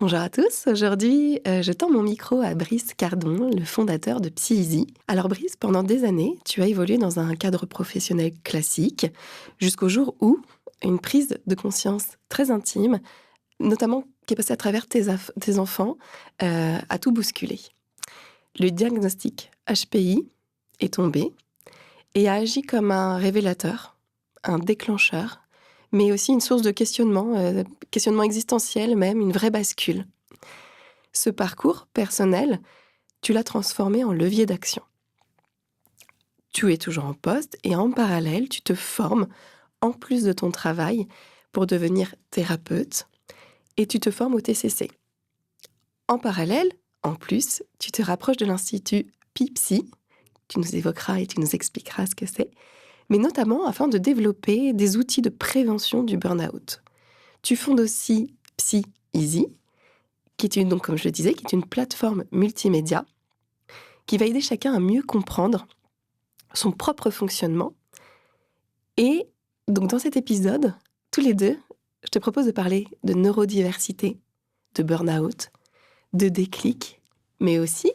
Bonjour à tous, aujourd'hui je tends mon micro à Brice Cardon, le fondateur de PsyEasy. Alors Brice, pendant des années, tu as évolué dans un cadre professionnel classique, jusqu'au jour où une prise de conscience très intime, notamment qui est passée à travers tes enfants, a tout bousculé. Le diagnostic HPI est tombé et a agi comme un révélateur, un déclencheur, mais aussi une source de questionnement existentiel même, une vraie bascule. Ce parcours personnel, tu l'as transformé en levier d'action. Tu es toujours en poste et en parallèle, tu te formes, en plus de ton travail, pour devenir thérapeute et tu te formes au TCC. En parallèle, en plus, tu te rapproches de l'Institut PIPSY, tu nous évoqueras et tu nous expliqueras ce que c'est, mais notamment afin de développer des outils de prévention du burn-out. Tu fondes aussi PsyEasy, qui est donc, comme je le disais, qui est une plateforme multimédia qui va aider chacun à mieux comprendre son propre fonctionnement. Et donc dans cet épisode, tous les deux, je te propose de parler de neurodiversité, de burn-out, de déclic, mais aussi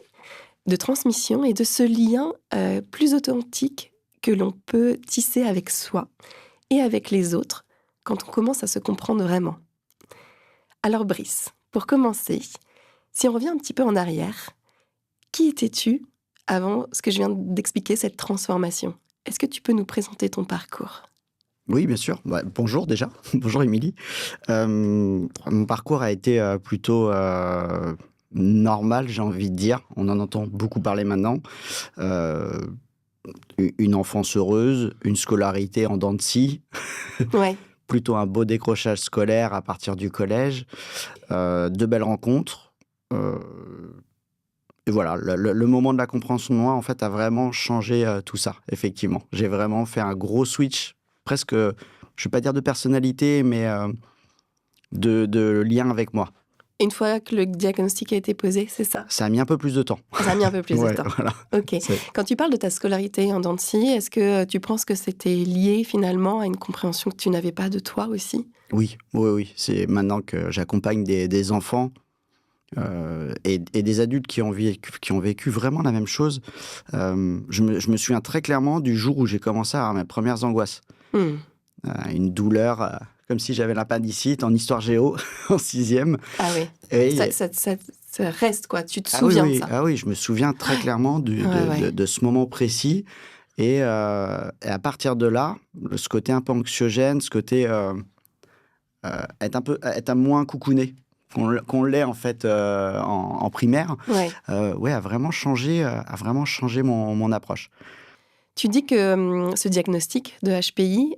de transmission et de ce lien plus authentique que l'on peut tisser avec soi et avec les autres quand on commence à se comprendre vraiment. Alors Brice, pour commencer, si on revient un petit peu en arrière, qui étais-tu avant ce que je viens d'expliquer, cette transformation? Est-ce que tu peux nous présenter ton parcours? Oui, bien sûr. Bonjour déjà. Bonjour Émilie. Mon parcours a été plutôt normal, j'ai envie de dire. On en entend beaucoup parler maintenant. Euh, une enfance heureuse, une scolarité en dents de scie, Ouais. plutôt un beau décrochage scolaire à partir du collège, de belles rencontres. euh, et voilà, le moment de la compréhension de moi, en fait, a vraiment changé tout ça, effectivement. J'ai vraiment fait un gros switch, presque, je ne vais pas dire de personnalité, mais de lien avec moi. Une fois que le diagnostic a été posé, c'est ça? Ça a mis un peu plus de temps. Ça a mis un peu plus de Ouais, temps. voilà. Ok. Quand tu parles de ta scolarité en dents de scie, est-ce que tu penses que c'était lié finalement à une compréhension que tu n'avais pas de toi aussi? Oui, oui, oui. C'est maintenant que j'accompagne des enfants et des adultes qui ont vécu vraiment la même chose. Je me souviens très clairement du jour où j'ai commencé à avoir mes premières angoisses. Hmm. Une douleur, comme si j'avais l'appendicite en histoire géo, en sixième. Ah oui. Et, Ça reste quoi, tu te ah oui, souviens de oui, ça? ah oui, je me souviens très clairement Ouais, ouais. de ce moment précis. Et à partir de là, ce côté un peu anxiogène, ce côté être moins coucouné qu'on l'est en fait en primaire, Ouais. ouais, a vraiment changé mon approche. Tu dis que ce diagnostic de HPI,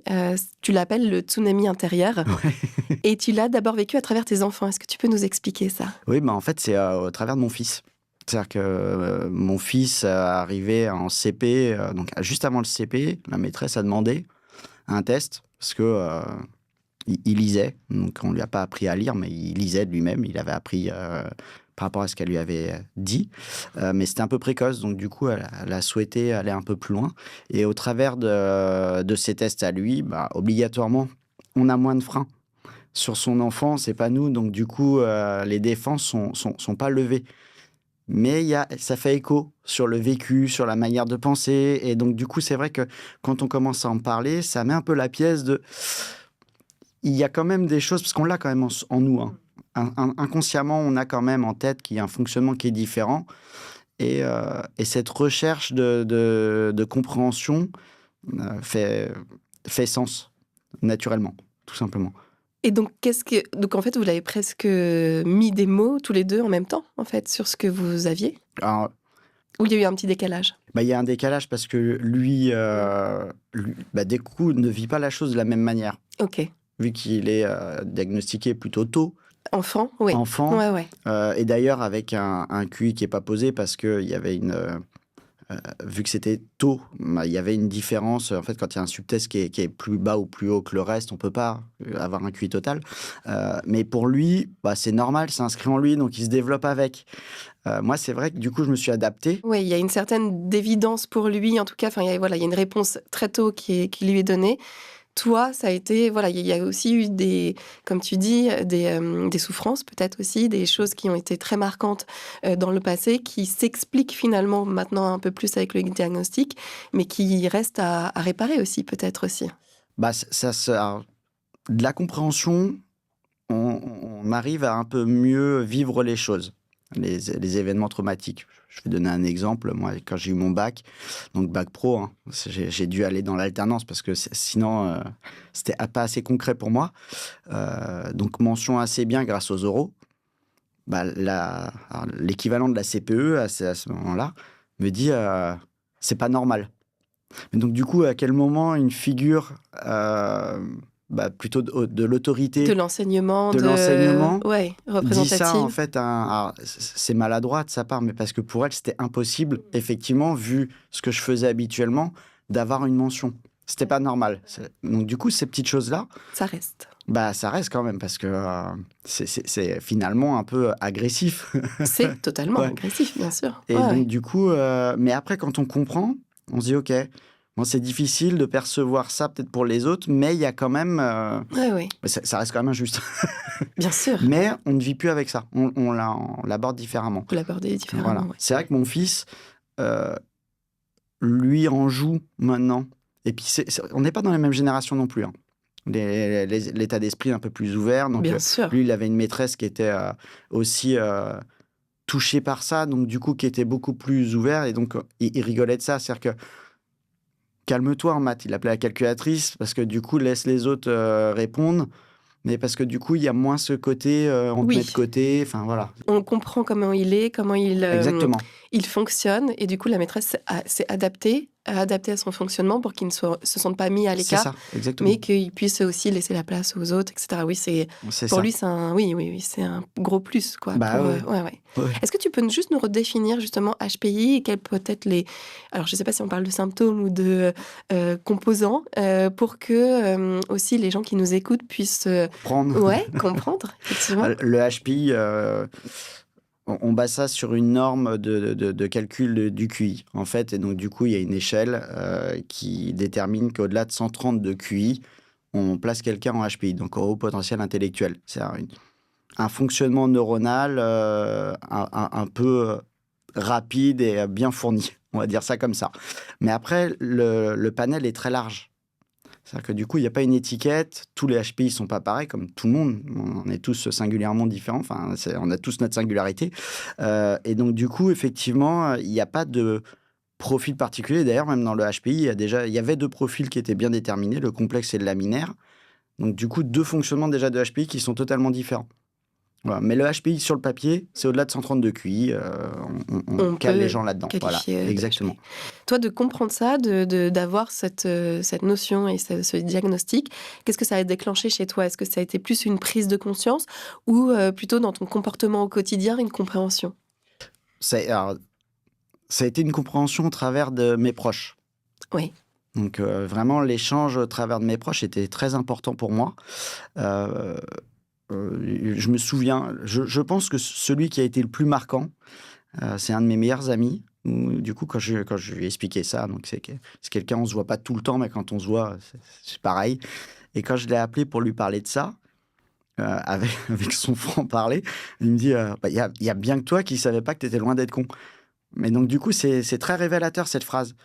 tu l'appelles le tsunami intérieur Ouais. et tu l'as d'abord vécu à travers tes enfants. Est-ce que tu peux nous expliquer ça? Oui, en fait, c'est au travers de mon fils. C'est-à-dire que mon fils arrivé en CP, donc juste avant le CP, la maîtresse a demandé un test parce que il lisait. Donc on lui a pas appris à lire, mais il lisait de lui-même. Il avait appris par rapport à ce qu'elle lui avait dit. Mais c'était un peu précoce, donc du coup, elle a souhaité aller un peu plus loin. Et au travers de ces tests à lui, obligatoirement, on a moins de freins. Sur son enfant, c'est pas nous, donc du coup, les défenses sont pas levées. Mais ça fait écho sur le vécu, sur la manière de penser. Et donc, du coup, c'est vrai que quand on commence à en parler, ça met un peu la pièce de... Il y a quand même des choses, parce qu'on l'a quand même en nous. Hein. Inconsciemment, on a quand même en tête qu'il y a un fonctionnement qui est différent. Et cette recherche de compréhension fait sens, naturellement, tout simplement. Et donc, donc en fait, vous l'avez presque mis des mots tous les deux en même temps, en fait, sur ce que vous aviez? Alors, Ou il y a eu un petit décalage? il y a un décalage parce que lui, des coups, ne vit pas la chose de la même manière. Ok. Vu qu'il est diagnostiqué plutôt tôt, Enfant? Oui. enfant, Ouais, ouais. et d'ailleurs avec un QI qui n'est pas posé parce qu'il y avait vu que c'était tôt, il y avait une différence. En fait, quand il y a un subtest qui est plus bas ou plus haut que le reste, on ne peut pas avoir un QI total. Mais pour lui, c'est normal, c'est inscrit en lui, donc il se développe avec. Moi, c'est vrai que du coup, je me suis adapté. Oui, il y a une certaine d'évidence pour lui, en tout cas. Enfin, il y a une réponse très tôt qui lui est donnée. toi, ça a été, voilà, il y a aussi eu comme tu dis, des souffrances peut-être aussi, des choses qui ont été très marquantes dans le passé, qui s'expliquent finalement maintenant un peu plus avec le diagnostic, mais qui restent à réparer aussi, peut-être aussi. Bah, alors, de la compréhension, on arrive à un peu mieux vivre les choses, les événements traumatiques. Je vais donner un exemple. Moi, quand j'ai eu mon bac, donc bac pro, hein, j'ai dû aller dans l'alternance parce que sinon, c'était pas assez concret pour moi. Donc, mention assez bien grâce aux oraux. Bah, alors, l'équivalent de la CPE à ce moment-là me dit c'est pas normal. Mais donc, du coup, à quel moment une figure plutôt de De l'autorité, l'enseignement, de l'enseignement, ouais, dit ça, en représentative. fait, alors, c'est maladroit de sa part, mais parce que pour elle, c'était impossible, effectivement, vu ce que je faisais habituellement, d'avoir une mention. C'était pas normal. Donc, du coup, ces petites choses-là, Ça reste. bah, ça reste quand même, parce que c'est finalement un peu agressif. C'est totalement Ouais. agressif, bien sûr. Et Ouais, donc, ouais. du coup, mais après, quand on comprend, on se dit, OK, bon, c'est difficile de percevoir ça peut-être pour les autres, mais il y a quand même... Ouais, ouais. ça reste quand même injuste. Bien sûr. Mais on ne vit plus avec ça. On l'aborde différemment. Faut l'aborder différemment, Voilà. ouais. C'est vrai que mon fils, euh, lui, en joue maintenant. Et puis, on n'est pas dans la même génération non plus, hein. L'état d'esprit un peu plus ouvert. Donc, Bien sûr. lui, il avait une maîtresse qui était aussi touchée par ça. Donc, du coup, qui était beaucoup plus ouvert. Et donc, il rigolait de ça. C'est-à-dire que calme-toi en maths. Il appelait la calculatrice parce que du coup, laisse les autres répondre. Mais parce que du coup, il y a moins ce côté, on te met de Oui. côté. Enfin, voilà. On comprend comment il est, comment Exactement. il fonctionne. Et du coup, la maîtresse s'est adaptée à son fonctionnement pour qu'il ne se sente pas mis à C'est l'écart, ça, exactement. mais qu'il puisse aussi laisser la place aux autres, etc. Oui, C'est pour ça. lui, oui, c'est un gros plus, quoi. Bah ouais. Ouais. Ouais. Est-ce que tu peux juste nous redéfinir justement HPI et quels peut être alors je ne sais pas si on parle de symptômes ou de composants, pour que aussi les gens qui nous écoutent puissent Prendre. comprendre, effectivement. Le HPI, on base ça sur une norme de calcul du QI, en fait. Et donc, du coup, il y a une échelle qui détermine qu'au-delà de 130 de QI, on place quelqu'un en HPI, donc au haut potentiel intellectuel. C'est un fonctionnement neuronal un peu rapide et bien fourni, on va dire ça comme ça. Mais après, le panel est très large. C'est-à-dire que du coup, il n'y a pas une étiquette. Tous les HPI ne sont pas pareils, comme tout le monde. On est tous singulièrement différents. Enfin, on a tous notre singularité. Et donc, du coup, effectivement, il n'y a pas de profil particulier. D'ailleurs, même dans le HPI, il y avait deux profils qui étaient bien déterminés, le complexe et le laminaire. Donc, du coup, deux fonctionnements déjà de HPI qui sont totalement différents. Voilà. Mais le HPI sur le papier, c'est au-delà de 132 QI. On cale les gens là-dedans. Voilà, Qualifier exactement. d'HPI. Toi, de comprendre ça, d'avoir cette notion et ce diagnostic, qu'est-ce que ça a déclenché chez toi? Est-ce que ça a été plus une prise de conscience ou plutôt dans ton comportement au quotidien, une compréhension? Alors, ça a été une compréhension au travers de mes proches. Oui. Donc, vraiment, l'échange au travers de mes proches était très important pour moi. Je me souviens, je pense que celui qui a été le plus marquant, c'est un de mes meilleurs amis. Du coup, quand je lui ai expliqué ça, donc c'est quelqu'un, on ne se voit pas tout le temps, mais quand on se voit, c'est pareil. Et quand je l'ai appelé pour lui parler de ça, avec son franc-parler, il me dit il y a bien que toi qui ne savais pas que tu étais loin d'être con. Mais donc, du coup, c'est très révélateur, cette phrase.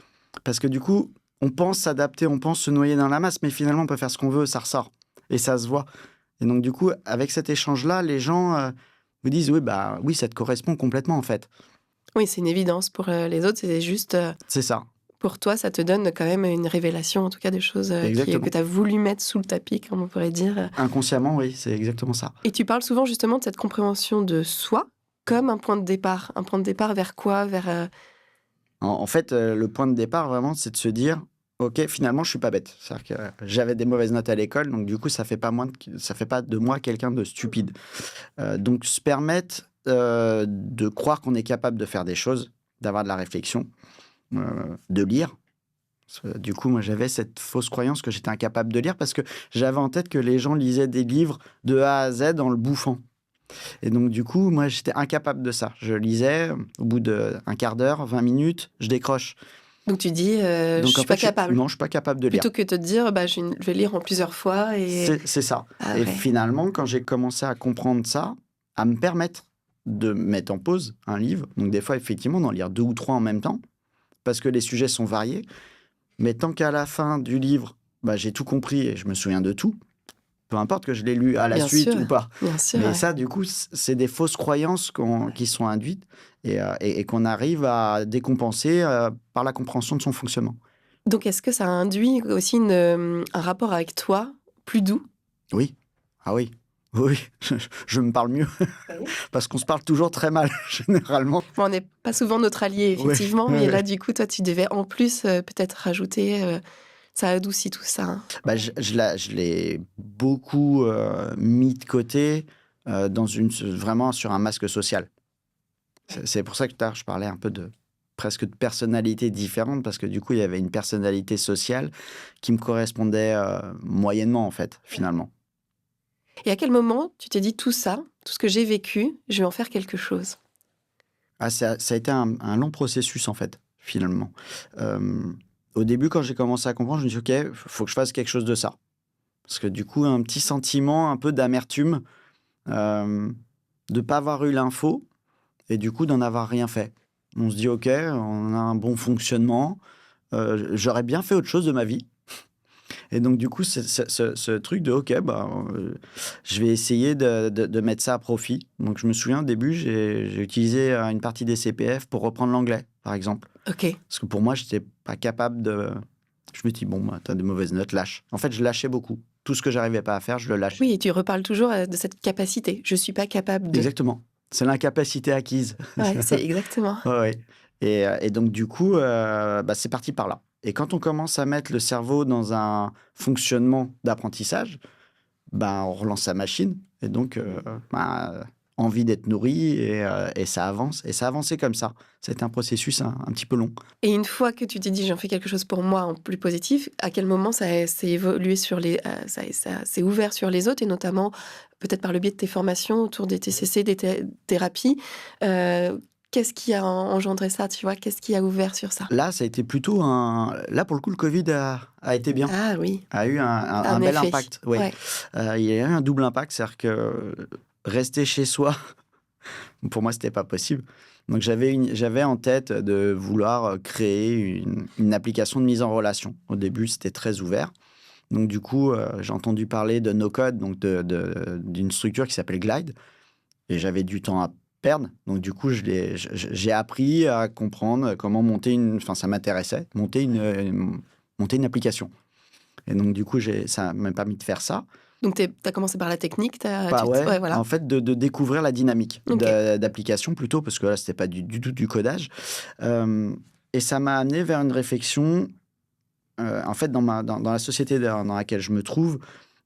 Parce que du coup, on pense s'adapter, on pense se noyer dans la masse, mais finalement, on peut faire ce qu'on veut, ça ressort. Et ça se voit. Et donc, du coup, avec cet échange-là, les gens vous disent oui, ça te correspond complètement, en fait. Oui, c'est une évidence pour les autres, c'est juste C'est ça. pour toi, ça te donne quand même une révélation, en tout cas, des choses que tu as voulu mettre sous le tapis, comme on pourrait dire. Inconsciemment, oui, c'est exactement ça. Et tu parles souvent justement de cette compréhension de soi comme un point de départ. Un point de départ vers quoi? En fait, le point de départ, vraiment, c'est de se dire ok, finalement, je suis pas bête. C'est-à-dire que j'avais des mauvaises notes à l'école, donc du coup, ça fait pas de moi quelqu'un de stupide. Donc, se permettre de croire qu'on est capable de faire des choses, d'avoir de la réflexion, de lire. Du coup, moi, j'avais cette fausse croyance que j'étais incapable de lire parce que j'avais en tête que les gens lisaient des livres de A à Z en le bouffant. Et donc, du coup, moi, j'étais incapable de ça. Je lisais, au bout d'un quart d'heure, 20 minutes, je décroche. Donc tu dis, je Donc, suis pas capable. non, je suis pas capable de lire. Plutôt que de te dire, je vais lire en plusieurs fois. C'est ça. Ah Et ouais. finalement, quand j'ai commencé à comprendre ça, à me permettre de mettre en pause un livre, donc des fois, effectivement, d'en lire 2 ou 3 en même temps, parce que les sujets sont variés, mais tant qu'à la fin du livre, j'ai tout compris et je me souviens de tout, peu importe que je l'ai lu à la Bien suite sûr, ou pas. bien sûr. Mais Ouais. ça, du coup, c'est des fausses croyances qui sont induites et qu'on arrive à décompenser par la compréhension de son fonctionnement. Donc est-ce que ça induit aussi un rapport avec toi plus doux? Oui. Ah oui. Oui, je me parle mieux parce qu'on se parle toujours très mal, généralement. Bon, on n'est pas souvent notre allié, Oui, effectivement, mais oui. là, du coup, toi, tu devais en plus peut-être rajouter, ça adoucit tout ça. Hein. Je l'ai beaucoup mis de côté vraiment sur un masque social. C'est pour ça que tout à l'heure, je parlais un peu presque de personnalités différentes, parce que du coup, il y avait une personnalité sociale qui me correspondait moyennement, en fait, finalement. Et à quel moment tu t'es dit tout ça, tout ce que j'ai vécu, je vais en faire quelque chose? Ah, ça a été un long processus, en fait, finalement. Au début, quand j'ai commencé à comprendre, je me suis dit, OK, faut que je fasse quelque chose de ça. Parce que du coup, un petit sentiment, un peu d'amertume, de ne pas avoir eu l'info et du coup, d'en avoir rien fait. On se dit, OK, on a un bon fonctionnement, j'aurais bien fait autre chose de ma vie. Et donc, du coup, ce truc de, OK, je vais essayer de mettre ça à profit. Donc, je me souviens, au début, j'ai utilisé une partie des CPF pour reprendre l'anglais, par exemple. Ok. Parce que pour moi, je n'étais pas capable de... Je me dis, bon, tu as des mauvaises notes, lâche. En fait, je lâchais beaucoup. Tout ce que j'arrivais pas à faire, je le lâchais. Oui, et tu reparles toujours de cette capacité. Je suis pas capable de. Exactement. C'est l'incapacité acquise. Ouais, c'est exactement. Ouais, ouais. Et donc, du coup, c'est parti par là. Et quand on commence à mettre le cerveau dans un fonctionnement d'apprentissage, on relance sa machine. Et donc, envie d'être nourri et ça avance. Et ça a avancé comme ça. C'était un processus un petit peu long. Et une fois que tu t'es dit, j'en fais quelque chose pour moi en plus positif, à quel moment ça s'est évolué sur ça s'est ouvert sur les autres, et notamment peut-être par le biais de tes formations autour des TCC, des thérapies. Qu'est-ce qui a engendré ça, tu vois? Qu'est-ce qui a ouvert sur ça? Là, ça a été plutôt Là, pour le coup, le Covid a été bien. Ah oui, A eu un un bel effet. impact. Oui. Ouais. Il y a eu un double impact, c'est-à-dire que rester chez soi, pour moi, c'était pas possible. Donc, j'avais en tête de vouloir créer une application de mise en relation. Au début, c'était très ouvert. Donc, du coup, j'ai entendu parler de NoCode, donc d'une structure qui s'appelle Glide. Et j'avais du temps à perdre. Donc, du coup, j'ai appris à comprendre comment monter Enfin, ça m'intéressait, monter une application. Et donc, du coup, ça m'a permis de faire ça. Donc tu as commencé par la technique, Ouais, voilà. en fait, de découvrir la dynamique Ok. d'application plutôt, parce que là, c'était pas du tout du codage. Et ça m'a amené vers une réflexion. En fait, dans la société dans laquelle je me trouve,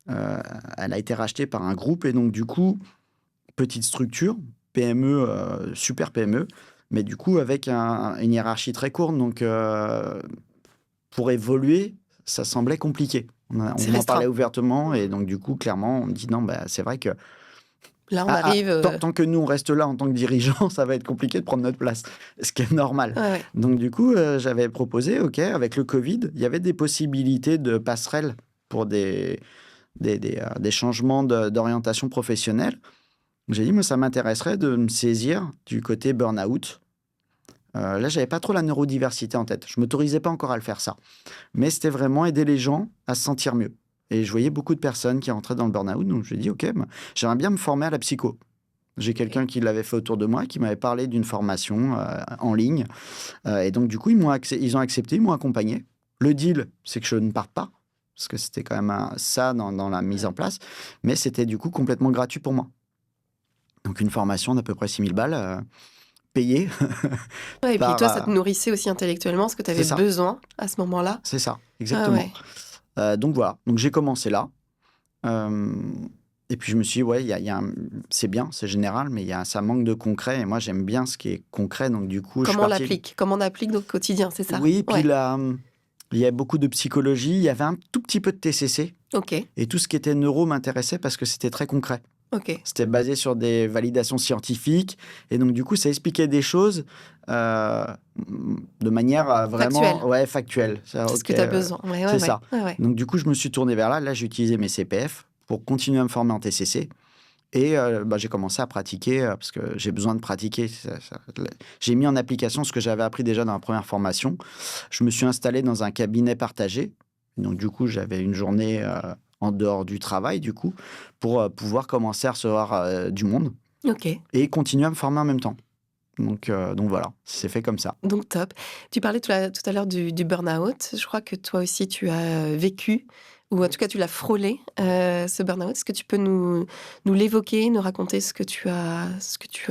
elle a été rachetée par un groupe. Et donc, du coup, petite structure, PME, super PME, mais du coup, avec une hiérarchie très courte. Donc, pour évoluer, ça semblait compliqué. On C'est en restreint. parlait ouvertement et donc du coup, clairement, on me dit non, c'est vrai que Là, on arrive. tant que nous, on reste là en tant que dirigeant, ça va être compliqué de prendre notre place, ce qui est normal. Ouais. Donc du coup, j'avais proposé, OK, avec le Covid, il y avait des possibilités de passerelles pour des changements d'orientation professionnelle. J'ai dit, moi, ça m'intéresserait de me saisir du côté burn-out. Là, j'avais pas trop la neurodiversité en tête. Je m'autorisais pas encore à le faire, ça. Mais c'était vraiment aider les gens à se sentir mieux. Et je voyais beaucoup de personnes qui rentraient dans le burn-out. Donc, je me dis, OK, j'aimerais bien me former à la psycho. J'ai quelqu'un qui l'avait fait autour de moi, qui m'avait parlé d'une formation en ligne. Et donc, du coup, ils ont accepté, ils m'ont accompagné. Le deal, c'est que je ne parte pas, parce que c'était quand même ça dans la mise en place. Mais c'était du coup complètement gratuit pour moi. Donc, une formation d'à peu près 6 000 balles payée. Ouais, et puis toi, ça te par, nourrissait aussi intellectuellement, ce que tu avais C'est ça. besoin à ce moment-là. C'est ça, exactement. Ah ouais. Donc voilà, donc j'ai commencé là. Et puis je me suis dit, ouais, c'est bien, c'est général, mais ça manque de concret. Et moi, j'aime bien ce qui est concret. Donc du coup, Comment on l'applique dans le quotidien, c'est ça? Oui, puis Ouais. là, il y a beaucoup de psychologie. Il y avait un tout petit peu de TCC. Ok. Et tout ce qui était neuro m'intéressait parce que c'était très concret. Ok. C'était basé sur des validations scientifiques. Et donc, du coup, ça expliquait des choses de manière Factuel. vraiment factuelle. Ça, C'est ce ok, que tu as besoin. Ouais, ouais, c'est ouais. ça. Ouais, ouais. Donc, du coup, je me suis tourné vers là. Là, j'ai utilisé mes CPF pour continuer à me former en TCC. Et j'ai commencé à pratiquer parce que j'ai besoin de pratiquer. J'ai mis en application ce que j'avais appris déjà dans la première formation. Je me suis installé dans un cabinet partagé. Donc, du coup, j'avais une journée en dehors du travail, du coup, pour pouvoir commencer à recevoir du monde Ok. et continuer à me former en même temps. Donc voilà, c'est fait comme ça. Donc top. Tu parlais tout à l'heure du burn-out. Je crois que toi aussi, tu as vécu, ou en tout cas, tu l'as frôlé, ce burn-out. Est-ce que tu peux nous l'évoquer, nous raconter ce que tu as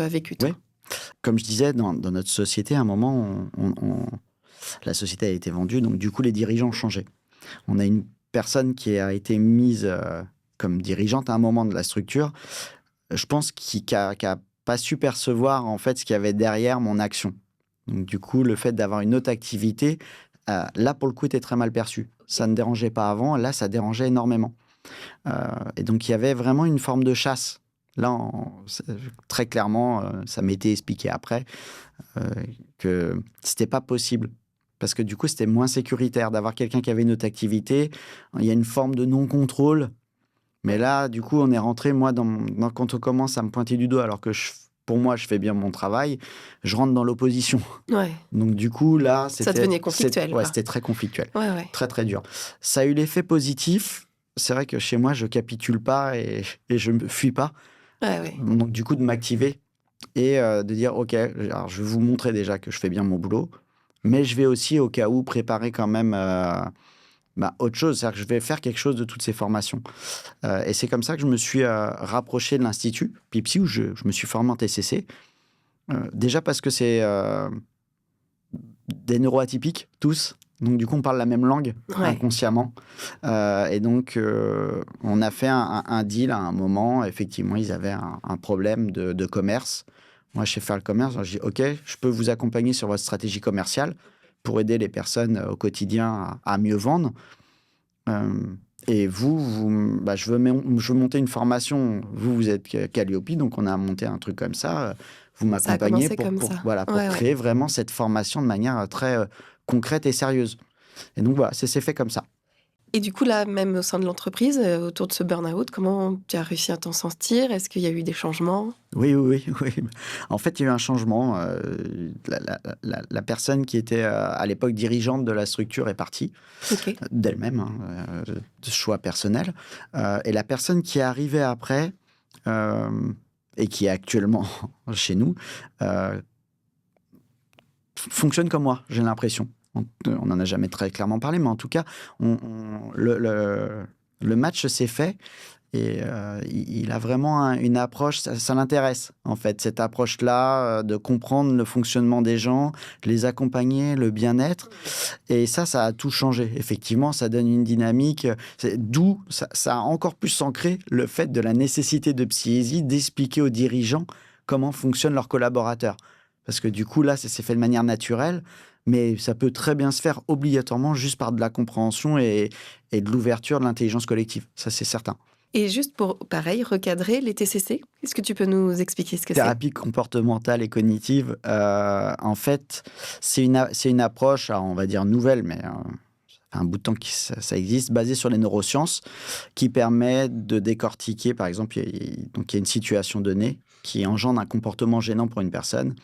vécu, Oui, toi? comme je disais, dans notre société, à un moment, la société a été vendue, donc du coup, les dirigeants ont changé. On a une personne qui a été mise comme dirigeante à un moment de la structure, je pense, qui a pas su percevoir en fait ce qu'il y avait derrière mon action. Donc du coup, le fait d'avoir une autre activité, là pour le coup, était très mal perçu. Ça ne dérangeait pas avant, là ça dérangeait énormément. Et donc il y avait vraiment une forme de chasse. Là, très clairement, ça m'était expliqué après euh, que c'était pas possible. Parce que du coup, c'était moins sécuritaire d'avoir quelqu'un qui avait une autre activité. Il y a une forme de non-contrôle. Mais là, du coup, on est rentré, moi, quand on commence à me pointer du doigt, alors que pour moi, je fais bien mon travail, je rentre dans l'opposition. Ouais. Donc, du coup, là, Ça devenait conflictuel, quoi. c'était très conflictuel. Ouais, ouais. Très, très dur. Ça a eu l'effet positif. C'est vrai que chez moi, je capitule pas et je me fuis pas. Ouais, ouais. Donc, du coup, de m'activer et de dire, OK, alors je vais vous montrer déjà que je fais bien mon boulot, mais je vais aussi, au cas où, préparer quand même autre chose. C'est-à-dire que je vais faire quelque chose de toutes ces formations. Et c'est comme ça que je me suis rapproché de l'Institut Pipsi, où je me suis formé en TCC. Déjà parce que c'est des neuroatypiques, tous. Donc, du coup, on parle la même langue, Ouais. inconsciemment. Et donc, on a fait un deal à un moment. Effectivement, ils avaient un problème de commerce. Moi, je sais faire le commerce. Alors, j'ai dit, OK, je peux vous accompagner sur votre stratégie commerciale pour aider les personnes au quotidien à mieux vendre. Euh, et je veux monter une formation. Vous êtes Calliope, donc on a monté un truc comme ça. Vous Ça a m'accompagnez commencé comme ça. voilà, pour Ouais, ouais. créer vraiment cette formation de manière très concrète et sérieuse. Et donc voilà, ça s'est fait comme ça. Et du coup, là, même au sein de l'entreprise, autour de ce burn-out, comment tu as réussi à t'en sortir? Est-ce qu'il y a eu des changements? Oui, oui, oui, oui. En fait, il y a eu un changement. La personne qui était à l'époque dirigeante de la structure est partie Ok. d'elle-même, hein, de choix personnel. Et la personne qui est arrivée après, euh, et qui est actuellement chez nous, fonctionne comme moi, j'ai l'impression. On n'en a jamais très clairement parlé, mais en tout cas, le match s'est fait. Et il a vraiment une approche, ça l'intéresse en fait, cette approche-là, de comprendre le fonctionnement des gens, les accompagner, le bien-être. Et ça a tout changé. Effectivement, ça donne une dynamique. D'où ça a encore plus ancré le fait de la nécessité de Psyeasy d'expliquer aux dirigeants comment fonctionnent leurs collaborateurs. Parce que du coup, là, ça s'est fait de manière naturelle, mais ça peut très bien se faire obligatoirement juste par de la compréhension et de l'ouverture de l'intelligence collective. Ça, c'est certain. Et juste pour, pareil, recadrer les TCC, est-ce que tu peux nous expliquer ce que c'est? Thérapie comportementale et cognitive, en fait, c'est une approche, alors on va dire nouvelle, mais ça fait un bout de temps que ça existe, basée sur les neurosciences, qui permet de décortiquer, par exemple, donc il y a une situation donnée qui engendre un comportement gênant pour une personne.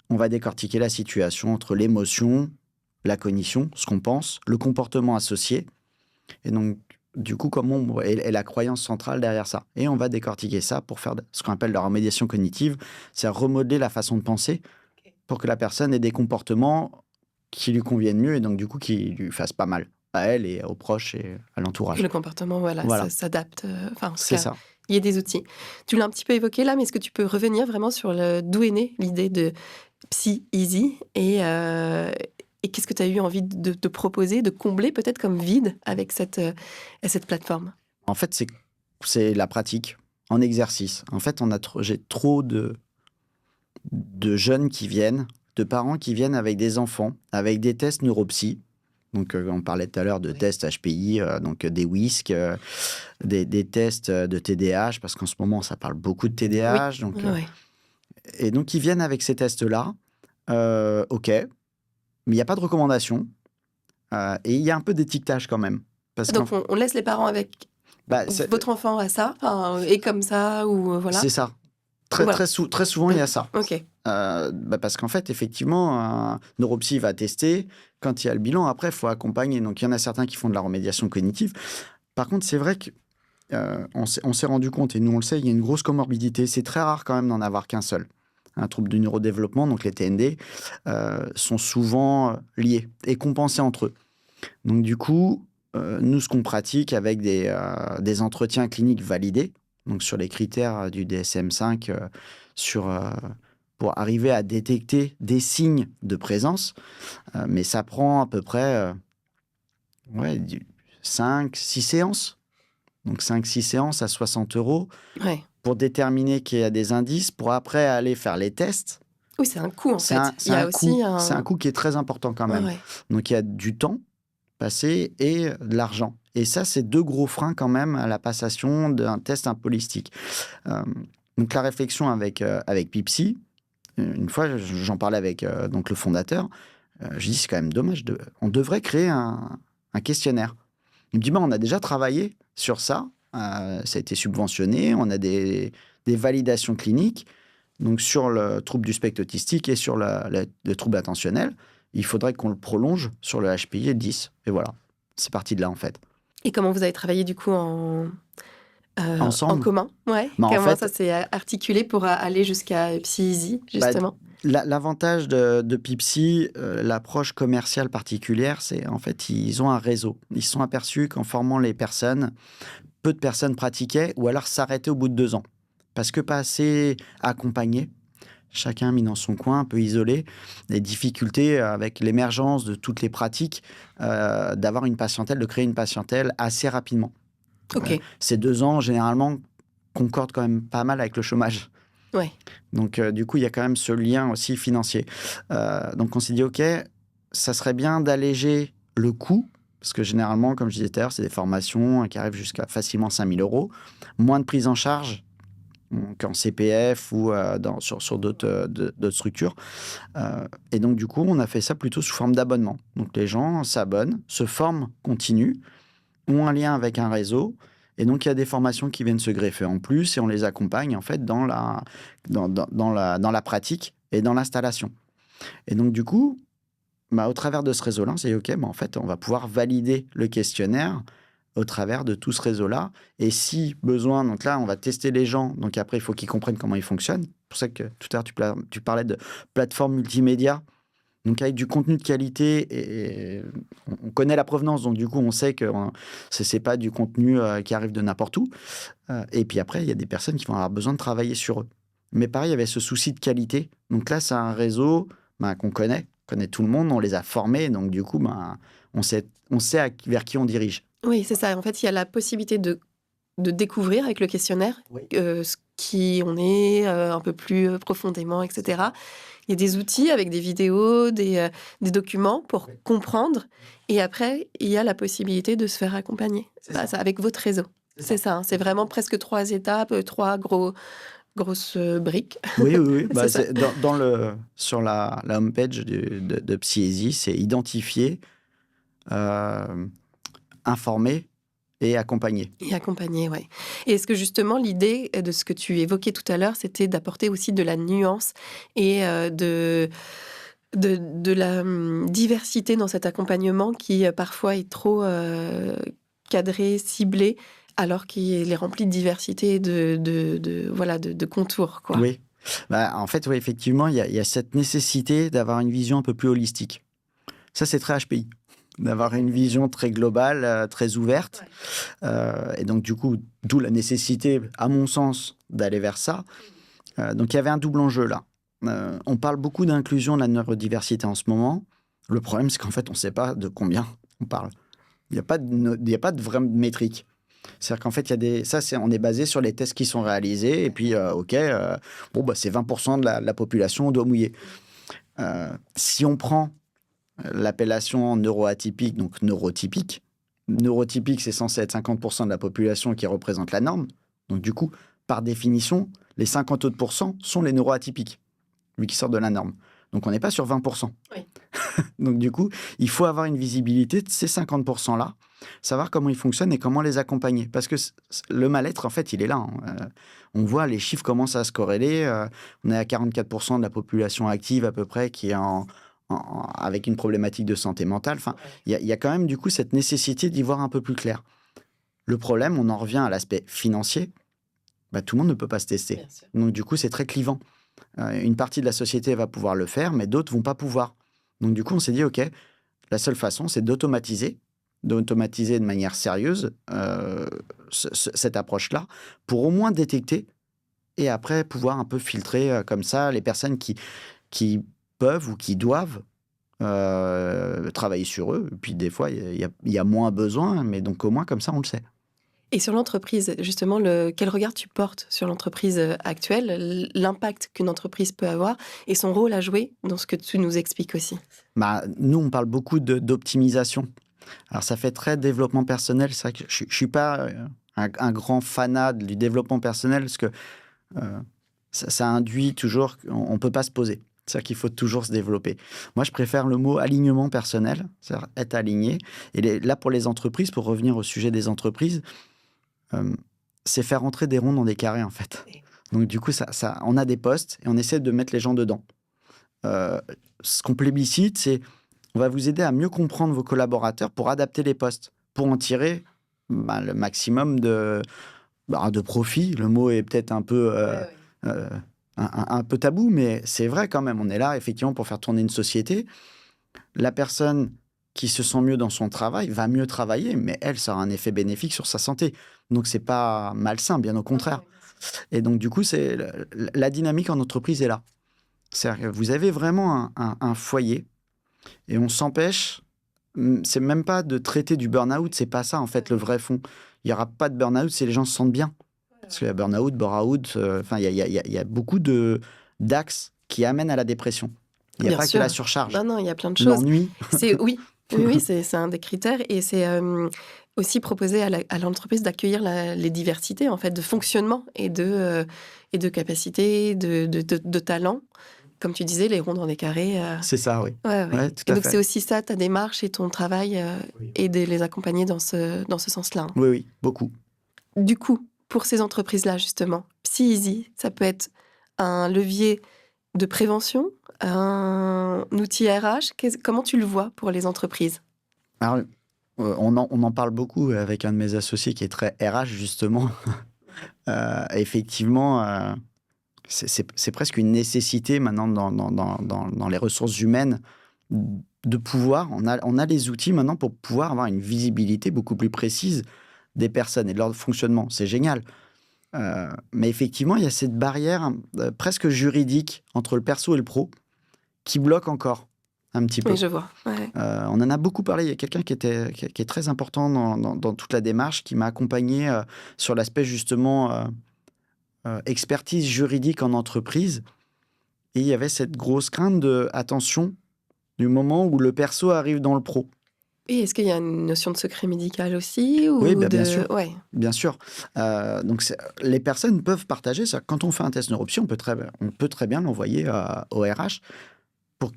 On va décortiquer la situation entre l'émotion, la cognition, ce qu'on pense, le comportement associé, et donc du coup, et la croyance centrale derrière ça. Et on va décortiquer ça pour faire ce qu'on appelle la remédiation cognitive, c'est remodeler la façon de penser pour que la personne ait des comportements qui lui conviennent mieux et donc du coup qui lui fassent pas mal à elle et aux proches et à Que l'entourage. le comportement, voilà, Voilà, ça s'adapte. Enfin, en tout c'est cas, ça. il y a des outils. Tu l'as un petit peu évoqué là, mais est-ce que tu peux revenir vraiment sur d'où est née l'idée de Psy Easy et qu'est-ce que tu as eu envie de proposer, de combler peut-être comme vide avec cette plateforme? En fait, c'est la pratique en exercice. En fait, j'ai trop de jeunes qui viennent, de parents qui viennent avec des enfants, avec des tests neuropsy, Donc, on parlait tout à l'heure de tests HPI, donc des WISC, des tests de TDAH, parce qu'en ce moment, ça parle beaucoup de TDAH. Oui. Donc, Ouais. et donc, ils viennent avec ces tests-là. OK, mais il n'y a pas de recommandation. Et il y a un peu d'étiquetage quand même. Parce Donc, on laisse les parents avec votre enfant à ça, et comme ça, ou voilà. C'est ça. Voilà. Très souvent, il y a ça. Ok. Parce qu'en fait, effectivement, un neuropsy va tester. Quand il y a le bilan, après, il faut accompagner. Donc, il y en a certains qui font de la remédiation cognitive. Par contre, c'est vrai qu'on s'est rendu compte, et nous, on le sait, il y a une grosse comorbidité. C'est très rare quand même d'en avoir qu'un seul. Un trouble du neurodéveloppement, donc les TND, sont souvent liés et compensés entre eux. Donc, du coup, nous, ce qu'on pratique avec des entretiens cliniques validés, donc sur les critères du DSM-5, pour arriver à détecter des signes de présence, mais ça prend à peu près 5-6 séances. Donc 5-6 séances à 60 € Ouais. pour déterminer qu'il y a des indices, pour après aller faire les tests. Oui, c'est un coût, en fait. C'est un coût qui est très important quand même. Ouais. Donc il y a du temps passé et de l'argent. Et ça, c'est 2 gros freins quand même à la passation d'un test un peu holistique. Donc la réflexion avec Pipsy, une fois, j'en parlais avec donc le fondateur, je dis c'est quand même dommage, on devrait créer un questionnaire. Il me dit, on a déjà travaillé sur ça, ça a été subventionné, on a des validations cliniques, donc sur le trouble du spectre autistique et sur le trouble attentionnel. Il faudrait qu'on le prolonge sur le HPI et le 10. Et voilà, c'est parti de là en fait. Et comment vous avez travaillé du coup Ensemble. en commun? Ouais. Bah, Comment en fait, ça s'est articulé pour aller jusqu'à PsyEasy, justement? L'avantage de Pipsy, l'approche commerciale particulière, c'est en fait, ils ont un réseau. Ils se sont aperçus qu'en formant les personnes, peu de personnes pratiquaient ou alors s'arrêtaient au bout de 2 ans. Parce que pas assez accompagnés. Chacun mis dans son coin, un peu isolé. Les difficultés avec l'émergence de toutes les pratiques, d'avoir une patientèle, de créer une patientèle assez rapidement. Ok. Ces 2 ans, généralement, concordent quand même pas mal avec le chômage. Ouais. Donc, du coup, il y a quand même ce lien aussi financier. Donc, on s'est dit, OK, ça serait bien d'alléger le coût, parce que généralement, comme je disais tout à l'heure, c'est des formations qui arrivent jusqu'à facilement 5 000 €. Moins de prise en charge qu'en CPF ou sur d'autres structures. Et donc, du coup, on a fait ça plutôt sous forme d'abonnement. Donc, les gens s'abonnent, se forment, continuent, ont un lien avec un réseau. Et donc, il y a des formations qui viennent se greffer en plus et on les accompagne en fait dans la pratique et dans l'installation. Et donc, du coup, au travers de ce réseau-là, on s'est dit, OK, en fait, on va pouvoir valider le questionnaire au travers de tout ce réseau-là. Et si besoin, donc là, on va tester les gens. Donc après, il faut qu'ils comprennent comment ils fonctionnent. C'est pour ça que tout à l'heure, tu parlais de plateforme multimédia. Donc avec du contenu de qualité, et on connaît la provenance, donc du coup on sait que ce n'est pas du contenu qui arrive de n'importe où. Et puis après, il y a des personnes qui vont avoir besoin de travailler sur eux. Mais pareil, il y avait ce souci de qualité. Donc là, c'est un réseau qu'on connaît tout le monde, on les a formés, donc du coup, on sait vers qui on dirige. Oui, c'est ça. En fait, il y a la possibilité de découvrir avec le questionnaire qui on est un peu plus profondément, etc. Il y a des outils avec des vidéos, des documents pour comprendre. Et après, il y a la possibilité de se faire accompagner ça, avec votre réseau. C'est ça. Hein. C'est vraiment presque 3 étapes, 3 grosses briques. Oui. C'est sur la homepage de PsyEasy, c'est identifier, informer et accompagner. Et accompagner, ouais. Et est-ce que justement, l'idée de ce que tu évoquais tout à l'heure, c'était d'apporter aussi de la nuance et de la diversité dans cet accompagnement qui parfois est trop cadré, ciblé, alors qu'il est rempli de diversité et de contours, quoi. Oui. En fait, effectivement, il y a cette nécessité d'avoir une vision un peu plus holistique. Ça, c'est très HPI. D'avoir une vision très globale, très ouverte. Et donc, du coup, d'où la nécessité, à mon sens, d'aller vers ça. Donc, il y avait un double enjeu là. On parle beaucoup d'inclusion de la neurodiversité en ce moment. Le problème, c'est qu'en fait, on ne sait pas de combien on parle. Il n'y a pas de vraie métrique. C'est-à-dire qu'en fait, on est basé sur les tests qui sont réalisés. Et puis, c'est 20% de la population, on doit mouiller. Si on prend l'appellation neuroatypique, donc neurotypique. Neurotypique, c'est censé être 50% de la population qui représente la norme. Donc du coup, par définition, les 50 autres pourcents sont les neuroatypiques, lui qui sortent de la norme. Donc on n'est pas sur 20%. Oui. Donc du coup, il faut avoir une visibilité de ces 50%-là, savoir comment ils fonctionnent et comment les accompagner. Parce que le mal-être, en fait, il est là. On voit, les chiffres commencent à se corréler. On est à 44% de la population active à peu près qui est avec une problématique de santé mentale. Enfin, il y a quand même du coup cette nécessité d'y voir un peu plus clair. Le problème, on en revient à l'aspect financier. Tout le monde ne peut pas se tester. Donc du coup, c'est très clivant. Une partie de la société va pouvoir le faire, mais d'autres vont pas pouvoir. Donc du coup, on s'est dit, OK, la seule façon, c'est d'automatiser de manière sérieuse cette approche-là, pour au moins détecter et après pouvoir un peu filtrer comme ça les personnes qui peuvent ou qui doivent travailler sur eux. Et puis des fois, il y a moins besoin, mais donc au moins comme ça, on le sait. Et sur l'entreprise, justement, quel regard tu portes sur l'entreprise actuelle, l'impact qu'une entreprise peut avoir et son rôle à jouer dans ce que tu nous expliques aussi? Nous, on parle beaucoup d'optimisation. Alors, ça fait très développement personnel. C'est vrai que je ne suis pas un grand fanat du développement personnel parce que ça induit toujours qu'on ne peut pas se poser. C'est-à-dire qu'il faut toujours se développer. Moi, je préfère le mot alignement personnel, c'est-à-dire être aligné. Et là, pour les entreprises, pour revenir au sujet des entreprises, c'est faire entrer des ronds dans des carrés, en fait. Donc, du coup, on a des postes et on essaie de mettre les gens dedans. Ce qu'on plébiscite, c'est on va vous aider à mieux comprendre vos collaborateurs pour adapter les postes, pour en tirer le maximum de profit. Le mot est peut-être un peu, un peu tabou, mais c'est vrai quand même. On est là, effectivement, pour faire tourner une société. La personne qui se sent mieux dans son travail va mieux travailler, mais elle, ça aura un effet bénéfique sur sa santé. Donc, c'est pas malsain, bien au contraire. Et donc, du coup, la dynamique en entreprise est là. C'est-à-dire que vous avez vraiment un foyer et on s'empêche, c'est même pas de traiter du burn-out, c'est pas ça en fait le vrai fond. Il n'y aura pas de burn-out si les gens se sentent bien. Parce qu'il y a burn-out, bore-out, il y a beaucoup d'axes qui amènent à la dépression. Il n'y a pas que la surcharge. Non, il y a plein de choses. L'ennui. Oui, c'est un des critères et c'est aussi proposer à l'entreprise d'accueillir les diversités en fait, de fonctionnement et de capacités, de talents. Comme tu disais, les ronds dans les carrés. C'est ça, oui. Ouais, tout et à donc, fait. c'est aussi ça, ta démarche et ton travail, et de les accompagner dans ce sens-là. Oui, beaucoup. Du coup, pour ces entreprises-là, justement, PsyEasy, ça peut être un levier de prévention, un outil RH. Comment tu le vois pour les entreprises? Alors, on en parle beaucoup avec un de mes associés qui est très RH, justement. Effectivement... C'est presque une nécessité maintenant dans les ressources humaines de pouvoir, on a les outils maintenant pour pouvoir avoir une visibilité beaucoup plus précise des personnes et de leur fonctionnement. C'est génial. Mais effectivement, il y a cette barrière presque juridique entre le perso et le pro qui bloque encore un petit peu. Oui, je vois. Ouais. On en a beaucoup parlé. Il y a quelqu'un qui est très important dans toute la démarche, qui m'a accompagné sur l'aspect justement... expertise juridique en entreprise, et il y avait cette grosse crainte de attention du moment où le perso arrive dans le pro. Et est-ce qu'il y a une notion de secret médical aussi ou Oui, bien sûr. Ouais. Bien sûr. Donc les personnes peuvent partager ça. Quand on fait un test neuropsy, on peut très bien l'envoyer au RH pour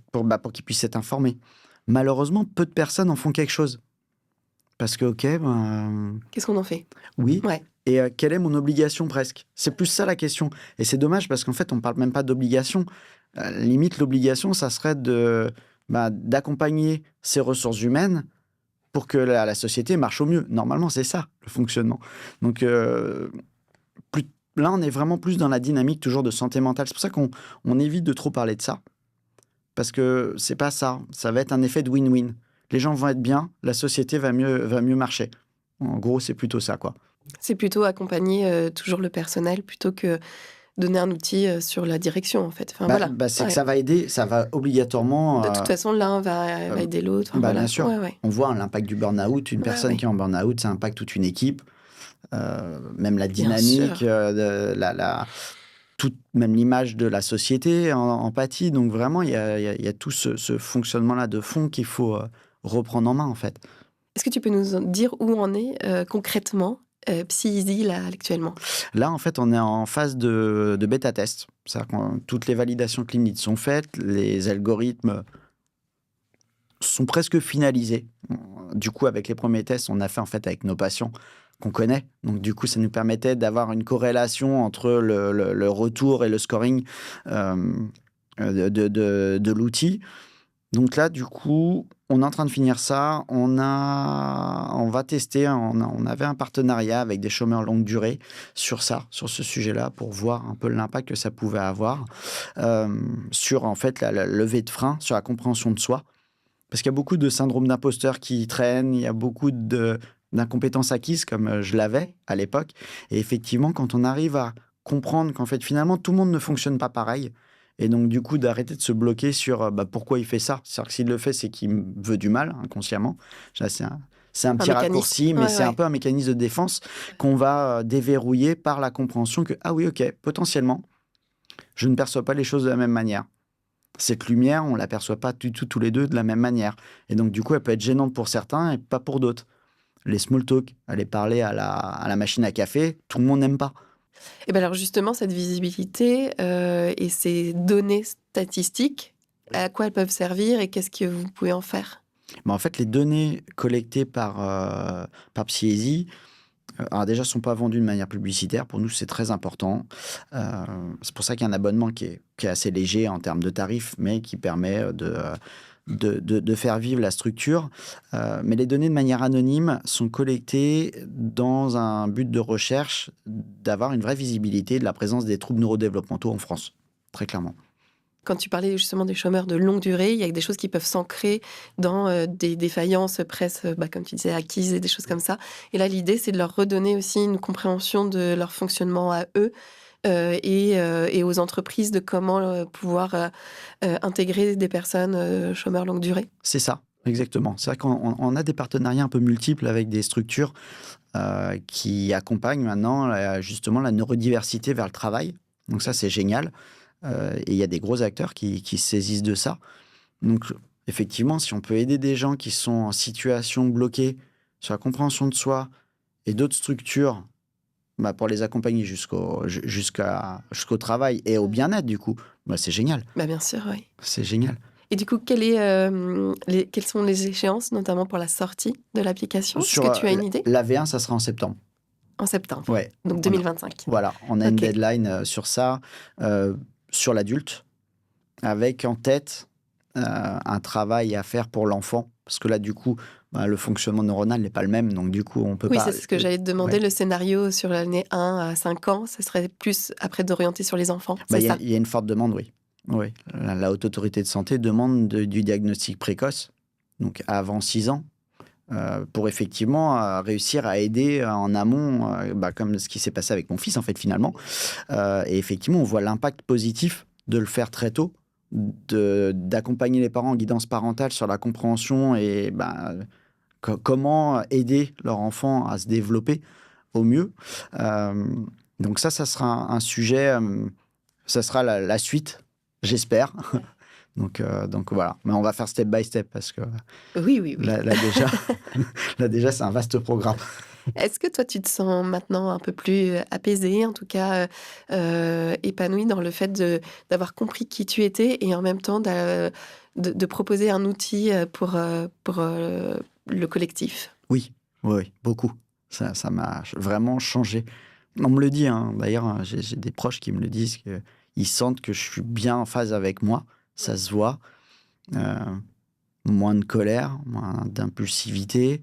qu'ils puissent être informés. Malheureusement, peu de personnes en font quelque chose. Parce que, qu'est-ce qu'on en fait? Oui. Ouais. Et quelle est mon obligation presque? C'est plus ça la question. Et c'est dommage parce qu'en fait, on ne parle même pas d'obligation. Limite, l'obligation, ça serait d'accompagner ces ressources humaines pour que la société marche au mieux. Normalement, c'est ça, le fonctionnement. Donc, là, on est vraiment plus dans la dynamique toujours de santé mentale. C'est pour ça qu'on évite de trop parler de ça. Parce que c'est pas ça. Ça va être un effet de win-win. Les gens vont être bien, la société va mieux marcher. En gros, c'est plutôt ça, quoi. C'est plutôt accompagner toujours le personnel plutôt que donner un outil sur la direction, en fait. Enfin, voilà. C'est que ça va aider, ça va obligatoirement... De toute façon, l'un va aider l'autre. Enfin, voilà. Bien sûr. Ouais. On voit l'impact du burn-out. Une personne qui est en burn-out, ça impacte toute une équipe. Même la dynamique, même l'image de la société, empathie. Donc vraiment, il y a tout ce fonctionnement-là de fond qu'il faut reprendre en main, en fait. Est-ce que tu peux nous dire où en est concrètement PsyEasy là actuellement? Là, en fait, on est en phase de bêta-test. C'est-à-dire que toutes les validations cliniques sont faites, les algorithmes sont presque finalisés. Du coup, avec les premiers tests, on a fait en fait avec nos patients qu'on connaît. Donc, du coup, ça nous permettait d'avoir une corrélation entre le retour et le scoring de l'outil. Donc là, du coup, on est en train de finir ça. On va tester. On avait un partenariat avec des chômeurs longue durée sur ce sujet-là, pour voir un peu l'impact que ça pouvait avoir sur en fait la levée de frein, sur la compréhension de soi. Parce qu'il y a beaucoup de syndrome d'imposteur qui traînent. Il y a beaucoup d'incompétences acquises, comme je l'avais à l'époque. Et effectivement, quand on arrive à comprendre qu'en fait, finalement, tout le monde ne fonctionne pas pareil. Et donc, du coup, d'arrêter de se bloquer sur pourquoi il fait ça. C'est-à-dire que s'il le fait, c'est qu'il me veut du mal, inconsciemment. Là, c'est un petit raccourci, mais c'est un peu un mécanisme de défense qu'on va déverrouiller par la compréhension que, ah oui, ok, potentiellement, je ne perçois pas les choses de la même manière. Cette lumière, on ne l'aperçoit pas du tout tous les deux de la même manière. Et donc, du coup, elle peut être gênante pour certains et pas pour d'autres. Les small talk, aller parler à la machine à café, tout le monde n'aime pas. Et bien alors justement, cette visibilité et ces données statistiques, à quoi elles peuvent servir et qu'est-ce que vous pouvez en faire? En fait, les données collectées par PsyEasy, alors déjà, ne sont pas vendues de manière publicitaire. Pour nous, c'est très important. C'est pour ça qu'il y a un abonnement qui est assez léger en termes de tarifs, mais qui permet de faire vivre la structure. Mais les données, de manière anonyme, sont collectées dans un but de recherche d'avoir une vraie visibilité de la présence des troubles neurodéveloppementaux en France, très clairement. Quand tu parlais justement des chômeurs de longue durée, il y a des choses qui peuvent s'ancrer dans des défaillances presque, comme tu disais, acquises et des choses comme ça. Et là, l'idée, c'est de leur redonner aussi une compréhension de leur fonctionnement à eux et aux entreprises de comment pouvoir intégrer des personnes chômeurs longue durée. C'est ça, exactement. C'est vrai qu'on a des partenariats un peu multiples avec des structures qui accompagnent maintenant justement la neurodiversité vers le travail. Donc ça, c'est génial. Et il y a des gros acteurs qui se saisissent de ça. Donc, effectivement, si on peut aider des gens qui sont en situation bloquée sur la compréhension de soi et d'autres structures pour les accompagner jusqu'au travail et au bien-être, du coup, c'est génial. Bien sûr, oui. C'est génial. Et du coup, quelles sont les échéances, notamment pour la sortie de l'application? Est-ce que tu as une idée? La V1, ça sera en septembre. En septembre, ouais. Donc 2025. Voilà, on a une deadline sur ça, sur l'adulte, avec en tête un travail à faire pour l'enfant. Parce que là, du coup, le fonctionnement neuronal n'est pas le même. Donc, du coup, on peut pas... Oui, c'est ce que j'allais te demander. Le scénario sur l'année 1 à 5 ans, ce serait plus après d'orienter sur les enfants. C'est ça? Il y a une forte demande, oui. Oui. La Haute Autorité de Santé demande du diagnostic précoce, donc avant 6 ans, pour effectivement réussir à aider en amont, comme ce qui s'est passé avec mon fils, en fait, finalement. Et effectivement, on voit l'impact positif de le faire très tôt, d'accompagner les parents en guidance parentale sur la compréhension et comment aider leur enfant à se développer au mieux. Donc ça sera un sujet, ça sera la suite, j'espère. Donc voilà, mais on va faire step by step parce que oui. Là déjà, c'est un vaste programme. Est-ce que toi, tu te sens maintenant un peu plus apaisé, en tout cas épanoui dans le fait d'avoir compris qui tu étais et en même temps de proposer un outil pour le collectif? Oui, beaucoup. Ça m'a vraiment changé. On me le dit, hein. D'ailleurs, j'ai des proches qui me le disent, qu'ils sentent que je suis bien en phase avec moi. Ça se voit. Moins de colère, moins d'impulsivité.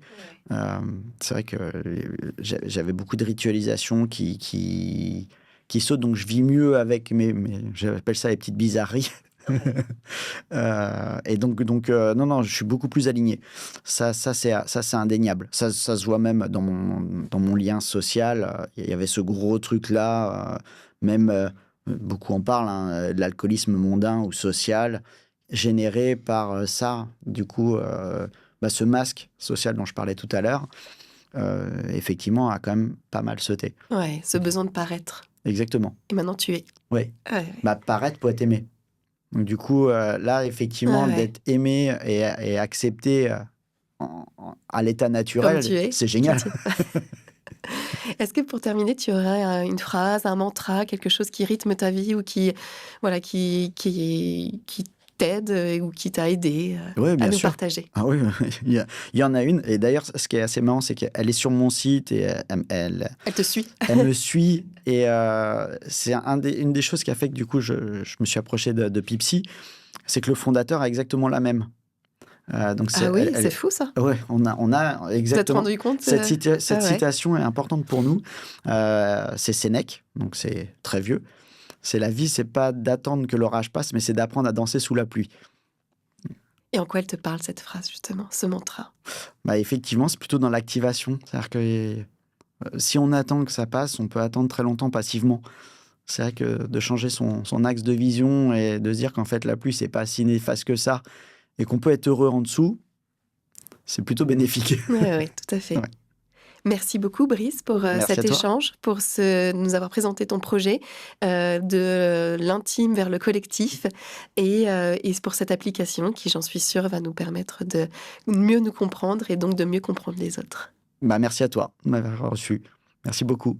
C'est vrai que j'avais beaucoup de ritualisation qui sautent, donc je vis mieux avec j'appelle ça les petites bizarreries. Et donc non, je suis beaucoup plus aligné. Ça c'est indéniable. Ça se voit même dans mon lien social. Il y avait ce gros truc-là, même beaucoup en parlent, de l'alcoolisme mondain ou social, généré par ça, du coup, ce masque social dont je parlais tout à l'heure. effectivement, a quand même pas mal sauté. Ouais, ce besoin de paraître. Exactement. Et maintenant, tu es. Oui. Ouais. Paraître pour être aimé. Donc, du coup, là, effectivement, Ouais. d'être aimé et accepté à l'état Comme naturel, tu es. c'est génial. Est-ce que pour terminer, tu aurais une phrase, un mantra, quelque chose qui rythme ta vie ou qui, voilà, qui t'aide ou qui t'a aidé Oui, à bien nous sûr. partager? Ah oui, il y en a une. Et d'ailleurs, ce qui est assez marrant, c'est qu'elle est sur mon site et Elle te suit. elle me suit. Et c'est une des choses qui a fait que du coup, je me suis approché de Pipsy. C'est que le fondateur a exactement la même. Donc Ah oui, c'est fou ça. ouais, on a Vous êtes exactement rendu compte cette ah ouais. citation est importante pour nous. C'est Sénèque, donc c'est très vieux. C'est la vie, c'est pas d'attendre que l'orage passe, mais c'est d'apprendre à danser sous la pluie. Et en quoi elle te parle cette phrase justement, ce mantra? Effectivement, c'est plutôt dans l'activation. C'est-à-dire que si on attend que ça passe, on peut attendre très longtemps passivement. C'est vrai que de changer son axe de vision et de se dire qu'en fait la pluie, c'est pas si néfaste que ça et qu'on peut être heureux en dessous, c'est plutôt bénéfique. Oui, tout à fait. Ouais. Merci beaucoup, Brice, pour Merci à cet toi. échange, pour nous avoir présenté ton projet de l'intime vers le collectif et pour cette application qui, j'en suis sûre, va nous permettre de mieux nous comprendre et donc de mieux comprendre les autres. Merci à toi de m'avoir reçu. Merci beaucoup.